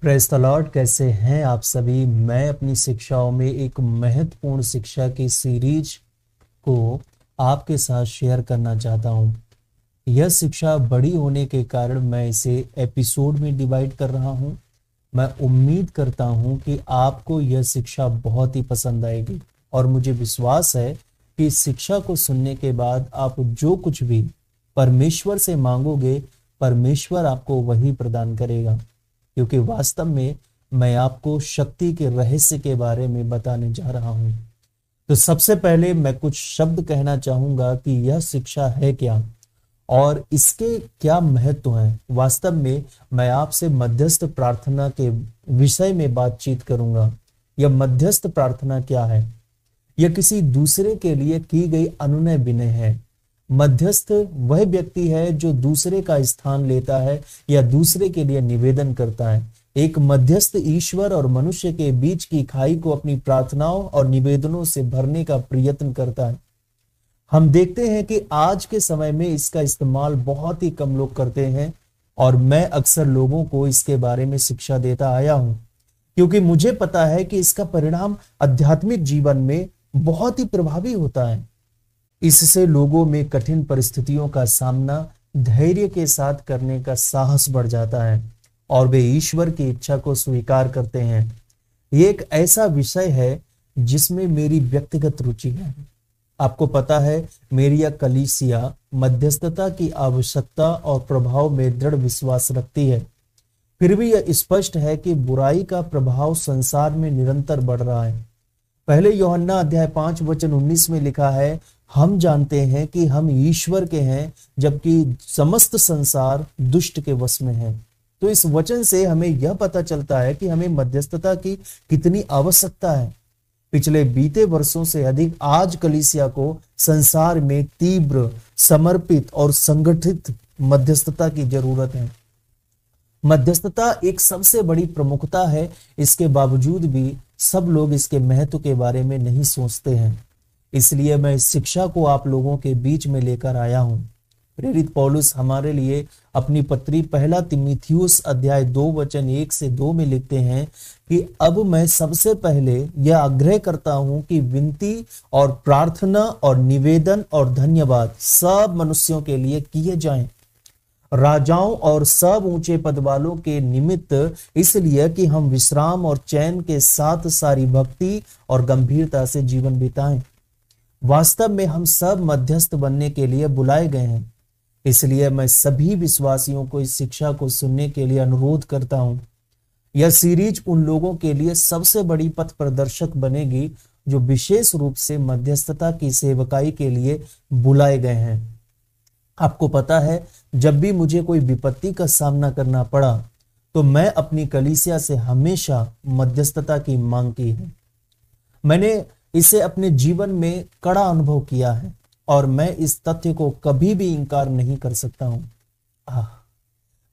Praise the Lord. कैसे हैं आप सभी। मैं अपनी शिक्षाओं में एक महत्वपूर्ण शिक्षा की सीरीज को आपके साथ शेयर करना चाहता हूं। यह शिक्षा बड़ी होने के कारण मैं इसे एपिसोड में डिवाइड कर रहा हूं। मैं उम्मीद करता हूं कि आपको यह शिक्षा बहुत ही पसंद आएगी और मुझे विश्वास है कि इस शिक्षा को सुनने के बाद आप जो कुछ भी परमेश्वर से मांगोगे, परमेश्वर आपको वही प्रदान करेगा, क्योंकि वास्तव में मैं आपको शक्ति के रहस्य के बारे में बताने जा रहा हूं। तो सबसे पहले मैं कुछ शब्द कहना चाहूंगा कि यह शिक्षा है क्या और इसके क्या महत्व हैं। वास्तव में मैं आपसे मध्यस्थ प्रार्थना के विषय में बातचीत करूंगा। यह मध्यस्थ प्रार्थना क्या है? यह किसी दूसरे के लिए की गई अनुनय विनय है। मध्यस्थ वह व्यक्ति है जो दूसरे का स्थान लेता है या दूसरे के लिए निवेदन करता है। एक मध्यस्थ ईश्वर और मनुष्य के बीच की खाई को अपनी प्रार्थनाओं और निवेदनों से भरने का प्रयत्न करता है। हम देखते हैं कि आज के समय में इसका इस्तेमाल बहुत ही कम लोग करते हैं और मैं अक्सर लोगों को इसके बारे में शिक्षा देता आया हूं, क्योंकि मुझे पता है कि इसका परिणाम आध्यात्मिक जीवन में बहुत ही प्रभावी होता है। इससे लोगों में कठिन परिस्थितियों का सामना धैर्य के साथ करने का साहस बढ़ जाता है और वे ईश्वर की इच्छा को स्वीकार करते हैं। ये एक ऐसा विषय है जिसमें मेरी व्यक्तिगत रुचि है। आपको पता है, मेरी यह कलीसिया मध्यस्थता की आवश्यकता और प्रभाव में दृढ़ विश्वास रखती है। फिर भी यह स्पष्ट है कि बुराई का प्रभाव संसार में निरंतर बढ़ रहा है। पहले यूहन्ना अध्याय 5 वचन 19 में लिखा है, हम जानते हैं कि हम ईश्वर के हैं जबकि समस्त संसार दुष्ट के वश में है। तो इस वचन से हमें यह पता चलता है कि हमें मध्यस्थता की कितनी आवश्यकता है। पिछले बीते वर्षों से अधिक आज कलीसिया को संसार में तीव्र, समर्पित और संगठित मध्यस्थता की जरूरत है। मध्यस्थता एक सबसे बड़ी प्रमुखता है, इसके बावजूद भी सब लोग इसके महत्व के बारे में नहीं सोचते हैं। इसलिए मैं इस शिक्षा को आप लोगों के बीच में लेकर आया हूं। प्रेरित पौलुस हमारे लिए अपनी पत्री पहला तीमुथियुस अध्याय 2 वचन 1 से 2 में लिखते हैं कि अब मैं सबसे पहले यह आग्रह करता हूं कि विनती और प्रार्थना और निवेदन और धन्यवाद सब मनुष्यों के लिए किए जाएं, राजाओं और सब ऊंचे पद वालों के निमित्त, इसलिए कि हम विश्राम और चैन के साथ सारी भक्ति और गंभीरता से जीवन बिताएं। वास्तव में हम सब मध्यस्थ बनने के लिए बुलाए गए हैं। इसलिए मैं सभी विश्वासियों को इस शिक्षा को सुनने के लिए अनुरोध करता हूं। यह सीरीज उन लोगों के लिए सबसे बड़ी पथ प्रदर्शक बनेगी जो विशेष रूप से मध्यस्थता की सेवकाई के लिए बुलाए गए हैं। आपको पता है, जब भी मुझे कोई विपत्ति का सामना करना पड़ा तो मैं अपनी कलीसिया से हमेशा मध्यस्थता की मांग की है। मैंने इसे अपने जीवन में कड़ा अनुभव किया है और मैं इस तथ्य को कभी भी इंकार नहीं कर सकता हूं।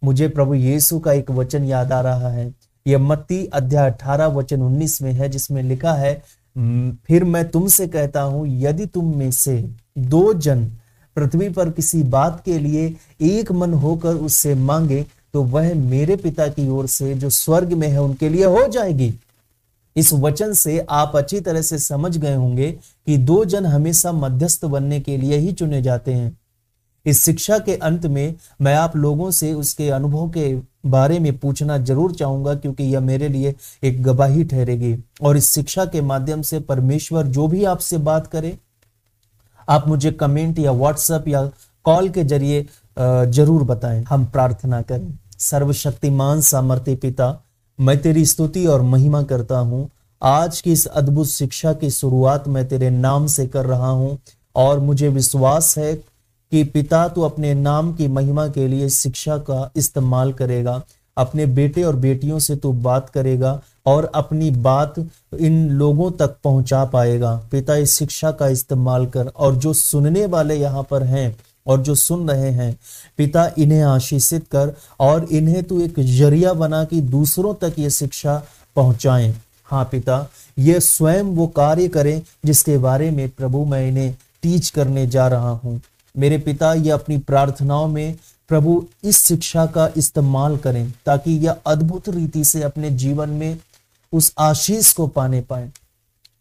मुझे प्रभु यीशु का एक वचन याद आ रहा है। यह मत्ती अध्याय 18 वचन 19 में है, जिसमें लिखा है, फिर मैं तुमसे कहता हूं, यदि तुम में से 2 जन पृथ्वी पर किसी बात के लिए एक मन होकर उससे मांगे तो वह मेरे पिता की ओर से जो स्वर्ग में है उनके लिए हो जाएगी। इस वचन से आप अच्छी तरह से समझ गए होंगे कि 2 जन हमेशा मध्यस्थ बनने के लिए ही चुने जाते हैं। इस शिक्षा के अंत में मैं आप लोगों से उसके अनुभव के बारे में पूछना जरूर चाहूंगा, क्योंकि यह मेरे लिए एक गवाही ठहरेगी। और इस शिक्षा के माध्यम से परमेश्वर जो भी आपसे बात करे, आप मुझे कमेंट या व्हाट्सएप या कॉल के जरिए जरूर बताएं। हम प्रार्थना करें। सर्वशक्तिमान सामर्थ्य पिता, मैं तेरी स्तुति और महिमा करता हूं। आज की इस अद्भुत शिक्षा की शुरुआत मैं तेरे नाम से कर रहा हूं और मुझे विश्वास है कि पिता तू अपने नाम की महिमा के लिए शिक्षा का इस्तेमाल करेगा। अपने बेटे और बेटियों से तू बात करेगा और अपनी बात इन लोगों तक पहुंचा पाएगा। पिता, इस शिक्षा का इस्तेमाल कर और जो सुनने वाले यहाँ पर हैं और जो सुन रहे हैं, पिता, इन्हें आशीषित कर और इन्हें तू एक जरिया बना कि दूसरों तक ये शिक्षा पहुंचाएं। हाँ पिता, ये स्वयं वो कार्य करें जिसके बारे में प्रभु मैं इन्हें टीच करने जा रहा हूं। मेरे पिता, ये अपनी प्रार्थनाओं में प्रभु इस शिक्षा का इस्तेमाल करें ताकि यह अद्भुत रीति से अपने जीवन में उस आशीष को पाने पाए।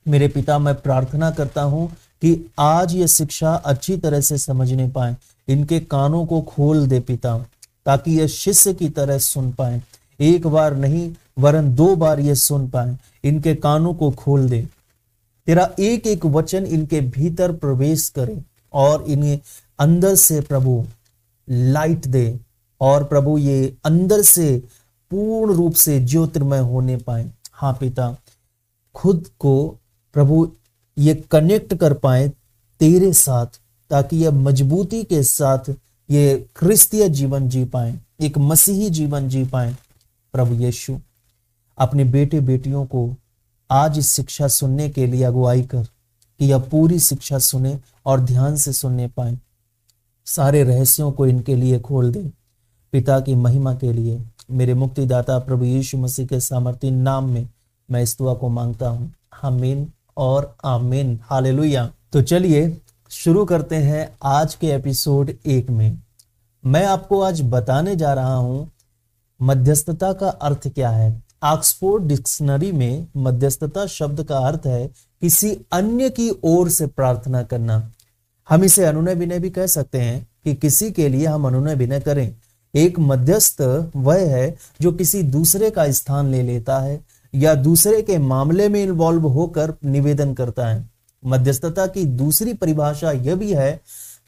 मेरे पिता, मैं प्रार्थना करता हूं कि आज ये शिक्षा अच्छी तरह से समझने पाए। इनके कानों को खोल दे पिता, ताकि ये शिष्य की तरह सुन पाए, एक बार नहीं वरन 2 बार ये सुन पाए। इनके कानों को खोल दे, तेरा एक एक वचन इनके भीतर प्रवेश करे और इन्हें अंदर से प्रभु लाइट दे, और प्रभु ये अंदर से पूर्ण रूप से ज्योतिर्मय होने पाए। हाँ पिता, खुद को प्रभु ये कनेक्ट कर पाए तेरे साथ, ताकि यह मजबूती के साथ ये क्रिस्तीय जीवन जी पाए, एक मसीही जीवन जी पाए। प्रभु यीशु, अपने बेटे बेटियों को आज इस शिक्षा सुनने के लिए अगुवाई कर कि यह पूरी शिक्षा सुने और ध्यान से सुनने पाए। सारे रहस्यों को इनके लिए खोल दे। पिता की महिमा के लिए मेरे मुक्तिदाता प्रभु यीशु मसीह के सामर्थी नाम में मैं इस दुआ को मांगता हूं। आमीन और आमीन। हालेलुया। तो चलिए शुरू करते हैं आज के एपिसोड 1 में। मैं आपको आज बताने जा रहा हूं मध्यस्थता का अर्थ क्या है। ऑक्सफोर्ड डिक्शनरी में मध्यस्थता शब्द का अर्थ है किसी अन्य की ओर से प्रार्थना करना। हम इसे अनुनय विनय भी कह सकते हैं कि किसी के लिए हम अनुनय विनय करें। एक मध्यस्थ वह है जो किसी दूसरे का स्थान ले लेता है या दूसरे के मामले में इन्वॉल्व होकर निवेदन करता है। मध्यस्थता की दूसरी परिभाषा यह भी है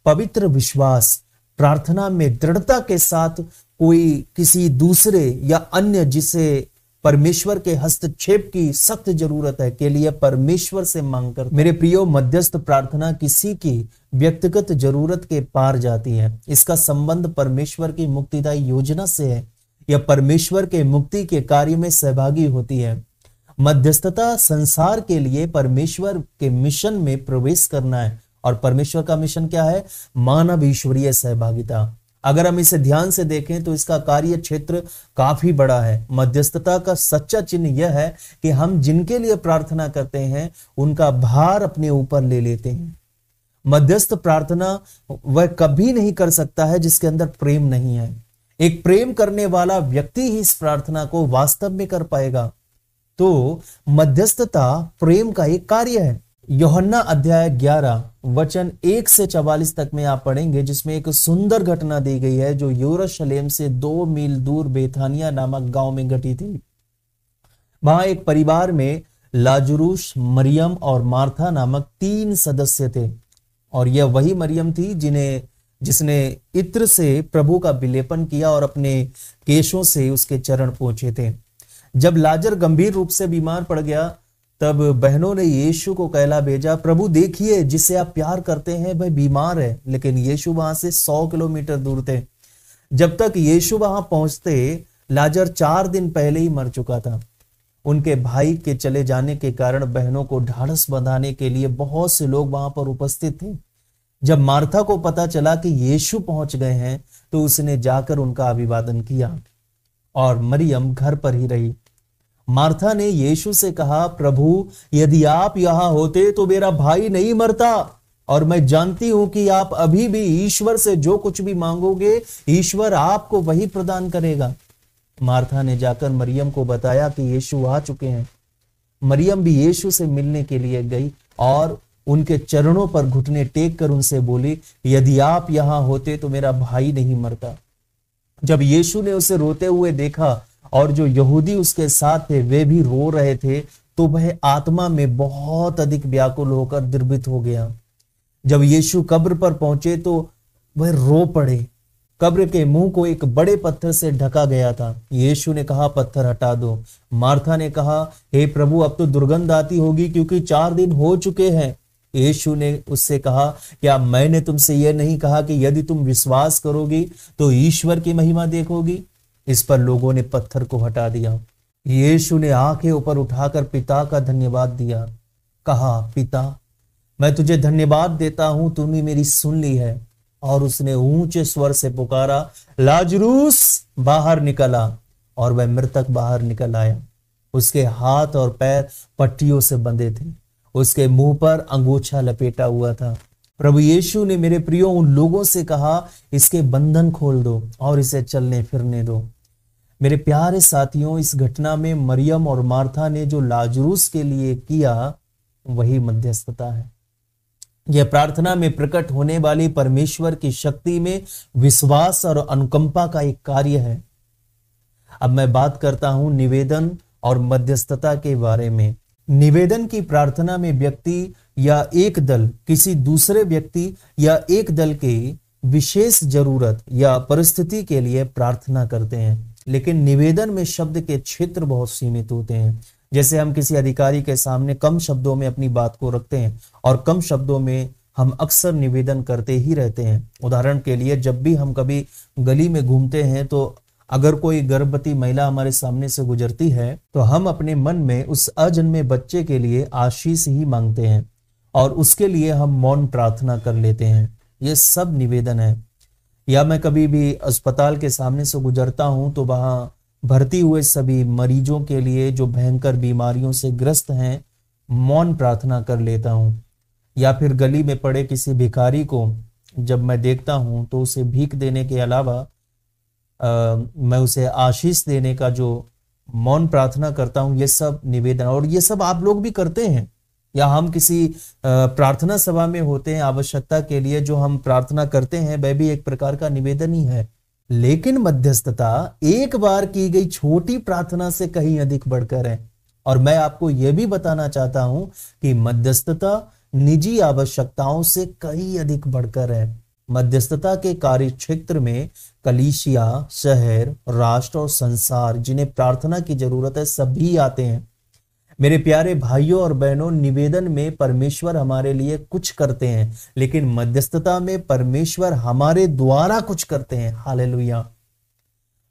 पवित्र विश्वास। प्रार्थना में दृढ़ता के साथ कोई किसी दूसरे या अन्य जिसे परमेश्वर के हस्तक्षेप की सख्त जरूरत है के लिए परमेश्वर से मांग कर। मेरे प्रियो, मध्यस्थ प्रार्थना किसी की व्यक्तिगत जरूरत के पार जाती है। इसका संबंध परमेश्वर की मुक्तिदायी योजना से है या परमेश्वर के मुक्ति के कार्य में सहभागी होती है। मध्यस्थता संसार के लिए परमेश्वर के मिशन में प्रवेश करना है, और परमेश्वर का मिशन क्या है? मानव ईश्वरीय सहभागिता। अगर हम इसे ध्यान से देखें तो इसका कार्य क्षेत्र काफी बड़ा है। मध्यस्थता का सच्चा चिन्ह यह है कि हम जिनके लिए प्रार्थना करते हैं उनका भार अपने ऊपर ले लेते हैं। मध्यस्थ प्रार्थना वह कभी नहीं कर सकता है जिसके अंदर प्रेम नहीं है। एक प्रेम करने वाला व्यक्ति ही इस प्रार्थना को वास्तव में कर पाएगा। तो मध्यस्थता प्रेम का एक कार्य है। यूहन्ना अध्याय 11 वचन 1 से 44 तक में आप पढ़ेंगे, जिसमें एक सुंदर घटना दी गई है जो यरूशलेम से 2 मील दूर बेथानिया नामक गांव में घटी थी। वहां एक परिवार में लाजरूस, मरियम और मार्था नामक 3 सदस्य थे, और यह वही मरियम थी जिसने इत्र से प्रभु का विलेपन किया और अपने केशों से उसके चरण पोंछे थे। जब लाजर गंभीर रूप से बीमार पड़ गया तब बहनों ने यीशु को कहला भेजा, प्रभु देखिए जिसे आप प्यार करते हैं वह बीमार है। लेकिन यीशु वहां से 100 किलोमीटर दूर थे। जब तक यीशु वहां पहुंचते लाजर 4 दिन पहले ही मर चुका था। उनके भाई के चले जाने के कारण बहनों को ढाढ़स बंधाने के लिए बहुत से लोग वहां पर उपस्थित थे। जब मार्था को पता चला कि यीशु पहुंच गए हैं तो उसने जाकर उनका अभिवादन किया, और मरियम घर पर ही रही। मार्था ने यीशु से कहा, प्रभु यदि आप यहां होते तो मेरा भाई नहीं मरता, और मैं जानती हूं कि आप अभी भी ईश्वर से जो कुछ भी मांगोगे ईश्वर आपको वही प्रदान करेगा। मार्था ने जाकर मरियम को बताया कि यीशु आ चुके हैं। मरियम भी यीशु से मिलने के लिए गई और उनके चरणों पर घुटने टेक कर उनसे बोली, यदि आप यहां होते तो मेरा भाई नहीं मरता। जब यीशु ने उसे रोते हुए देखा और जो यहूदी उसके साथ थे वे भी रो रहे थे, तो वह आत्मा में बहुत अधिक व्याकुल होकर द्रवित हो गया। जब यीशु कब्र पर पहुंचे तो वह रो पड़े। कब्र के मुंह को एक बड़े पत्थर से ढका गया था। यीशु ने कहा, पत्थर हटा दो। मार्था ने कहा, हे प्रभु अब तो दुर्गंध आती होगी क्योंकि 4 दिन हो चुके हैं। यीशु ने उससे कहा, क्या मैंने तुमसे यह नहीं कहा कि यदि तुम विश्वास करोगी तो ईश्वर की महिमा देखोगी? इस पर लोगों ने पत्थर को हटा दिया। यीशु ने आंखें ऊपर उठाकर पिता का धन्यवाद दिया, कहा, पिता मैं तुझे धन्यवाद देता हूं, तूने मेरी सुन ली है। और उसने ऊंचे स्वर से पुकारा, लाजरूस बाहर निकला, और वह मृतक बाहर निकल आया। उसके हाथ और पैर पट्टियों से बंधे थे, उसके मुंह पर अंगूछा लपेटा हुआ था। प्रभु यीशु ने मेरे प्रियो उन लोगों से कहा, इसके बंधन खोल दो और इसे चलने फिरने दो। मेरे प्यारे साथियों, इस घटना में मरियम और मार्था ने जो लाजरूस के लिए किया वही मध्यस्थता है। यह प्रार्थना में प्रकट होने वाली परमेश्वर की शक्ति में विश्वास और अनुकंपा का एक कार्य है। अब मैं बात करता हूं निवेदन और मध्यस्थता के बारे में। निवेदन की प्रार्थना में व्यक्ति या एक दल किसी दूसरे व्यक्ति या एक दल के विशेष जरूरत या परिस्थिति के लिए प्रार्थना करते हैं, लेकिन निवेदन में शब्द के क्षेत्र बहुत सीमित होते हैं। जैसे हम किसी अधिकारी के सामने कम शब्दों में अपनी बात को रखते हैं और कम शब्दों में हम अक्सर निवेदन करते ही रहते हैं। उदाहरण के लिए, जब भी हम कभी गली में घूमते हैं तो अगर कोई गर्भवती महिला हमारे सामने से गुजरती है तो हम अपने मन में उस अजन्मे बच्चे के लिए आशीष ही मांगते हैं और उसके लिए हम मौन प्रार्थना कर लेते हैं। ये सब निवेदन है। या मैं कभी भी अस्पताल के सामने से गुजरता हूं तो वहां भर्ती हुए सभी मरीजों के लिए जो भयंकर बीमारियों से ग्रस्त हैं, मौन प्रार्थना कर लेता हूं। या फिर गली में पड़े किसी भिखारी को जब मैं देखता हूं तो उसे भीख देने के अलावा मैं उसे आशीष देने का जो मौन प्रार्थना करता हूं, ये सब निवेदन। और ये सब आप लोग भी करते हैं। या हम किसी प्रार्थना सभा में होते हैं, आवश्यकता के लिए जो हम प्रार्थना करते हैं वह भी एक प्रकार का निवेदन ही है। लेकिन मध्यस्थता एक बार की गई छोटी प्रार्थना से कहीं अधिक बढ़कर है। और मैं आपको यह भी बताना चाहता हूं कि मध्यस्थता निजी आवश्यकताओं से कहीं अधिक बढ़कर है। मध्यस्थता के कार्य क्षेत्र में कलीसिया, शहर, राष्ट्र और संसार जिन्हें प्रार्थना की जरूरत है सभी आते हैं। मेरे प्यारे भाइयों और बहनों, निवेदन में परमेश्वर हमारे लिए कुछ करते हैं, लेकिन मध्यस्थता में परमेश्वर हमारे द्वारा कुछ करते हैं। हालेलुया।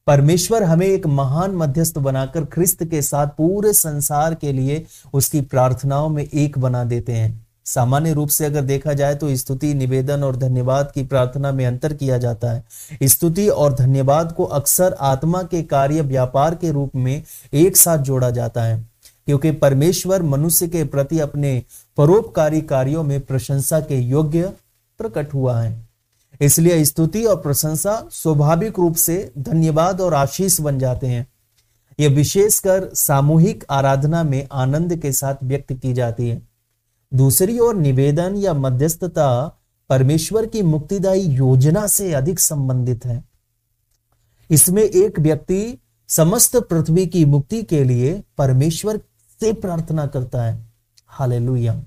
परमेश्वर हमें एक महान मध्यस्थ बनाकर ख्रिस्त के साथ पूरे संसार के लिए उसकी प्रार्थनाओं में एक बना देते हैं। सामान्य रूप से अगर देखा जाए तो स्तुति, निवेदन और धन्यवाद की प्रार्थना में अंतर किया जाता है। स्तुति और धन्यवाद को अक्सर आत्मा के कार्य व्यापार के रूप में एक साथ जोड़ा जाता है, क्योंकि परमेश्वर मनुष्य के प्रति अपने परोपकारी कार्यों में प्रशंसा के योग्य प्रकट हुआ है। इसलिए स्तुति और प्रशंसा स्वाभाविक रूप से धन्यवाद और आशीष बन जाते हैं। यह विशेषकर सामूहिक आराधना में आनंद के साथ व्यक्त की जाती है। दूसरी ओर निवेदन या मध्यस्थता परमेश्वर की मुक्तिदायी योजना से अधिक संबंधित है। इसमें एक व्यक्ति समस्त पृथ्वी की मुक्ति के लिए परमेश्वर से प्रार्थना करता है। हालेलुया।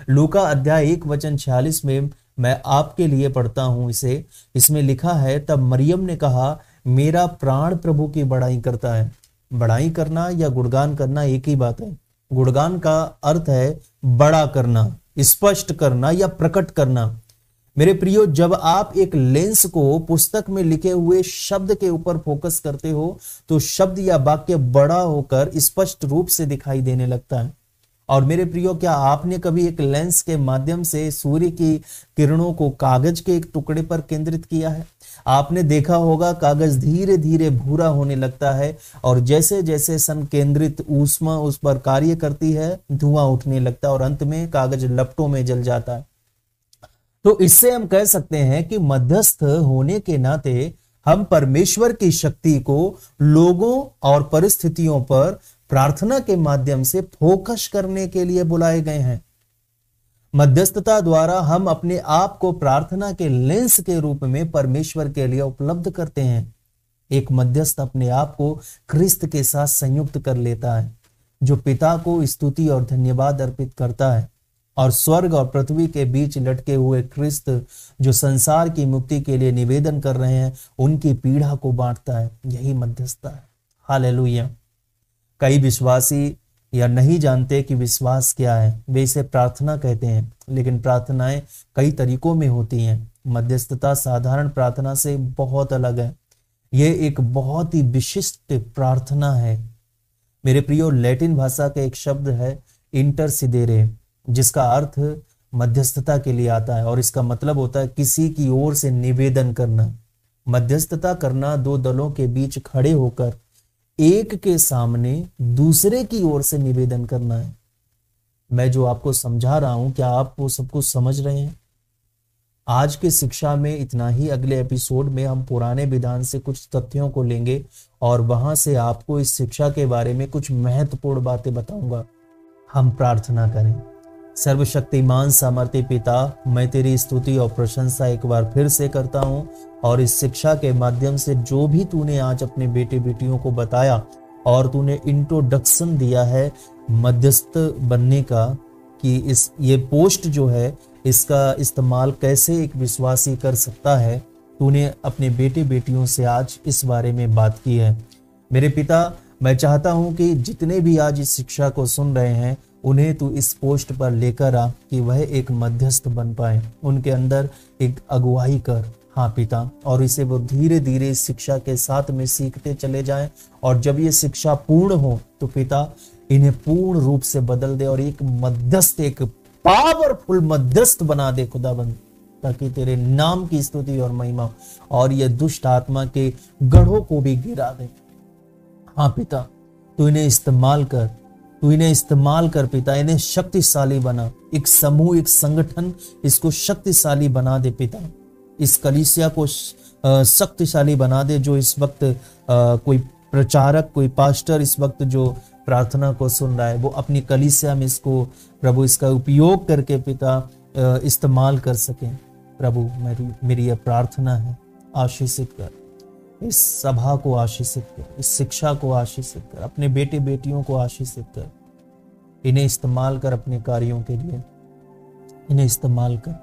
लूका अध्याय 1:46 में मैं आपके लिए पढ़ता हूं इसे। इसमें लिखा है, तब मरियम ने कहा, मेरा प्राण प्रभु की बड़ाई करता है। बड़ाई करना या गुणगान करना एक ही बात है। गुणगान का अर्थ है बड़ा करना, स्पष्ट करना या प्रकट करना। मेरे प्रियो, जब आप एक लेंस को पुस्तक में लिखे हुए शब्द के ऊपर फोकस करते हो तो शब्द या वाक्य बड़ा होकर स्पष्ट रूप से दिखाई देने लगता है। और मेरे प्रियो, क्या आपने कभी एक लेंस के माध्यम से सूर्य की किरणों को कागज के एक टुकड़े पर केंद्रित किया है? आपने देखा होगा कागज धीरे धीरे भूरा होने लगता है और जैसे जैसे संकेंद्रित ऊष्मा उस पर कार्य करती है, धुआं उठने लगता है और अंत में कागज लपटों में जल जाता है। तो इससे हम कह सकते हैं कि मध्यस्थ होने के नाते हम परमेश्वर की शक्ति को लोगों और परिस्थितियों पर प्रार्थना के माध्यम से फोकस करने के लिए बुलाए गए हैं। मध्यस्थता द्वारा हम अपने आप को प्रार्थना के लेंस के रूप में परमेश्वर के लिए उपलब्ध करते हैं। एक मध्यस्थ अपने आप को ख्रिस्त के साथ संयुक्त कर लेता है, जो पिता को स्तुति और धन्यवाद अर्पित करता है, और स्वर्ग और पृथ्वी के बीच लटके हुए ख्रिस्त जो संसार की मुक्ति के लिए निवेदन कर रहे हैं, उनकी पीड़ा को बांटता है। यही मध्यस्थता है। हालेलुया। कई विश्वासी या नहीं जानते कि विश्वास क्या है, वे इसे प्रार्थना कहते हैं, लेकिन प्रार्थनाएं कई तरीकों में होती हैं। मध्यस्थता साधारण प्रार्थना से बहुत अलग है। यह एक बहुत ही विशिष्ट प्रार्थना है। मेरे प्रियो, लैटिन भाषा का एक शब्द है इंटरसिडेरे, जिसका अर्थ मध्यस्थता के लिए आता है और इसका मतलब होता है किसी की ओर से निवेदन करना। मध्यस्थता करना दो दलों के बीच खड़े होकर एक के सामने दूसरे की ओर से निवेदन करना है। मैं जो आपको समझा रहा हूं, क्या आप वो सब कुछ समझ रहे हैं? आज के शिक्षा में इतना ही। अगले एपिसोड में हम पुराने विधान से कुछ तथ्यों को लेंगे और वहां से आपको इस शिक्षा के बारे में कुछ महत्वपूर्ण बातें बताऊंगा। हम प्रार्थना करें। सर्वशक्तिमान सामर्थ्य पिता, मैं तेरी स्तुति और प्रशंसा एक बार फिर से करता हूं और इस शिक्षा के माध्यम से जो भी तूने आज अपने बेटे बेटियों को बताया और तूने इंट्रोडक्शन दिया है मध्यस्थ बनने का, कि ये पोस्ट जो है इसका इस्तेमाल कैसे एक विश्वासी कर सकता है, तूने अपने बेटे बेटियों से आज इस बारे में बात की है। मेरे पिता, मैं चाहता हूं कि जितने भी आज इस शिक्षा को सुन रहे हैं उन्हें तू इस पोस्ट पर लेकर आ कि वह एक मध्यस्थ बन पाए, उनके अंदर एक अगुवाई कर। हाँ पिता, और इसे वो धीरे धीरे इस शिक्षा के साथ में सीखते चले जाएं और जब ये शिक्षा पूर्ण हो तो पिता इन्हें पूर्ण रूप से बदल दे और एक मध्यस्थ, एक पावरफुल मध्यस्थ बना दे खुदाबंद, ताकि तेरे नाम की स्तुति और महिमा और ये दुष्ट आत्मा के गढ़ों को भी गिरा दे। हाँ पिता, तू इन्हें इस्तेमाल कर, तू इन्हें इस्तेमाल कर पिता, इन्हें शक्तिशाली बना, एक समूह, एक संगठन, इसको शक्तिशाली बना दे पिता। इस कलीसिया को शक्तिशाली बना दे। जो इस वक्त कोई प्रचारक, कोई पास्टर इस वक्त जो प्रार्थना को सुन रहा है, वो अपनी कलीसिया में इसको प्रभु इसका उपयोग करके पिता इस्तेमाल कर सकें। प्रभु मेरी यह प्रार्थना है, आशीषित कर इस सभा को, आशीषित कर इस शिक्षा को, आशीषित कर अपने बेटे बेटियों को, आशीषित कर इन्हें इस्तेमाल कर अपने कार्यों के लिए, इन्हें इस्तेमाल कर।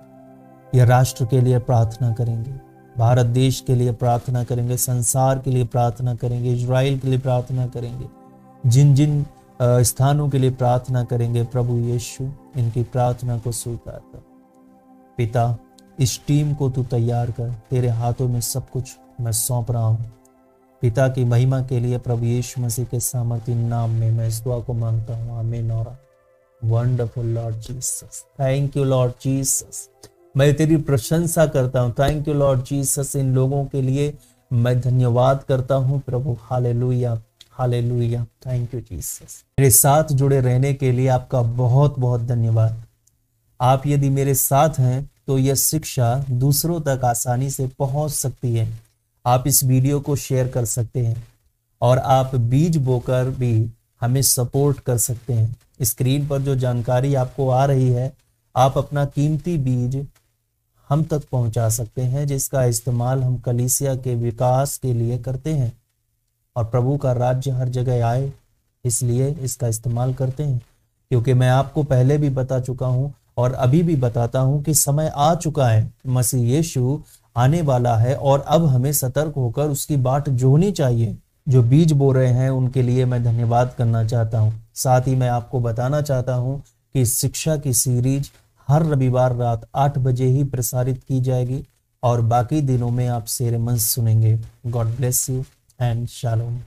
यह राष्ट्र के लिए प्रार्थना करेंगे, भारत देश के लिए प्रार्थना करेंगे, संसार के लिए प्रार्थना करेंगे, इजराइल के लिए प्रार्थना करेंगे, जिन जिन स्थानों के लिए प्रार्थना करेंगे। प्रभु यीशु इनकी प्रार्थना को स्वीकार कर। पिता, इस टीम को तू तैयार कर, तेरे हाथों में सब कुछ मैं सौंप रहा हूं। पिता की महिमा के लिए प्रभु यीशु मसीह के सामर्थ्य नाम में मैं इस दुआ को मांगता हूं। आमीन और wonderful Lord Jesus, thank you Lord Jesus, मैं तेरी प्रशंसा करता हूं। थैंक यू लॉर्ड जीसस, इन लोगों के लिए मैं धन्यवाद करता हूं प्रभु। Hallelujah, hallelujah, thank you Jesus. मेरे साथ जुड़े रहने के लिए आपका बहुत बहुत धन्यवाद। आप यदि मेरे साथ हैं तो यह शिक्षा दूसरों तक आसानी से पहुंच सकती है। आप इस वीडियो को शेयर कर सकते हैं और आप बीज बोकर भी हमें सपोर्ट कर सकते हैं। स्क्रीन पर जो जानकारी आपको आ रही है, आप अपना कीमती बीज हम तक पहुंचा सकते हैं, जिसका इस्तेमाल हम कलीसिया के विकास के लिए करते हैं और प्रभु का राज्य हर जगह आए, इसलिए इसका इस्तेमाल करते हैं। क्योंकि मैं आपको पहले भी बता चुका हूं और अभी भी बताता हूं कि समय आ चुका है, मसीह यीशु आने वाला है और अब हमें सतर्क होकर उसकी बाट जोहनी चाहिए। जो बीज बो रहे हैं उनके लिए मैं धन्यवाद करना चाहता हूं। साथ ही मैं आपको बताना चाहता हूं कि शिक्षा की सीरीज हर रविवार रात 8 बजे ही प्रसारित की जाएगी और बाकी दिनों में आप सेरेमंस सुनेंगे। God bless you and shalom.